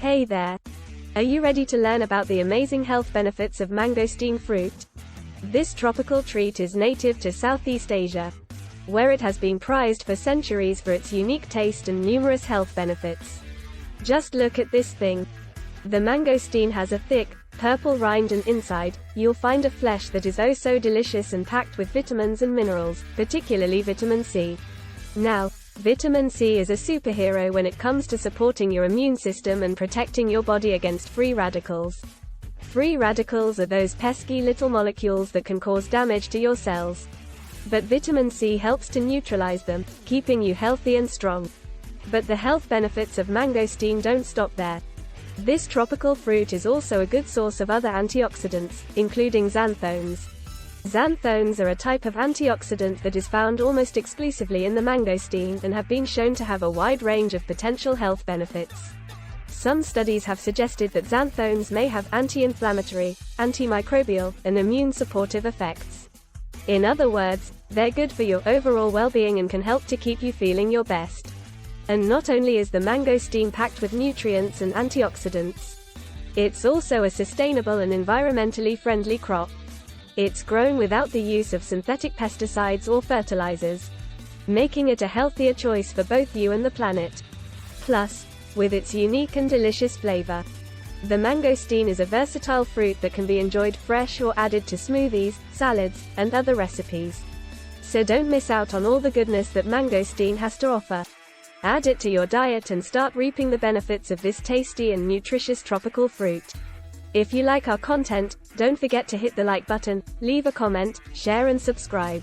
Hey there! Are you ready to learn about the amazing health benefits of mangosteen fruit? This tropical treat is native to Southeast Asia, where it has been prized for centuries for its unique taste and numerous health benefits. Just look at this thing. The mangosteen has a thick, purple rind, and inside, you'll find a flesh that is oh so delicious and packed with vitamins and minerals, particularly vitamin C. Now, vitamin C is a superhero when it comes to supporting your immune system and protecting your body against free radicals. Free radicals are those pesky little molecules that can cause damage to your cells. But vitamin C helps to neutralize them, keeping you healthy and strong. But the health benefits of mangosteen don't stop there. This tropical fruit is also a good source of other antioxidants, including xanthones. Xanthones are a type of antioxidant that is found almost exclusively in the mangosteen and have been shown to have a wide range of potential health benefits. Some studies have suggested that xanthones may have anti-inflammatory, antimicrobial, and immune-supportive effects. In other words, they're good for your overall well-being and can help to keep you feeling your best. And not only is the mangosteen packed with nutrients and antioxidants, it's also a sustainable and environmentally friendly crop. It's grown without the use of synthetic pesticides or fertilizers, making it a healthier choice for both you and the planet. Plus, with its unique and delicious flavor, the mangosteen is a versatile fruit that can be enjoyed fresh or added to smoothies, salads, and other recipes. So don't miss out on all the goodness that mangosteen has to offer. Add it to your diet and start reaping the benefits of this tasty and nutritious tropical fruit. If you like our content, don't forget to hit the like button, leave a comment, share and subscribe.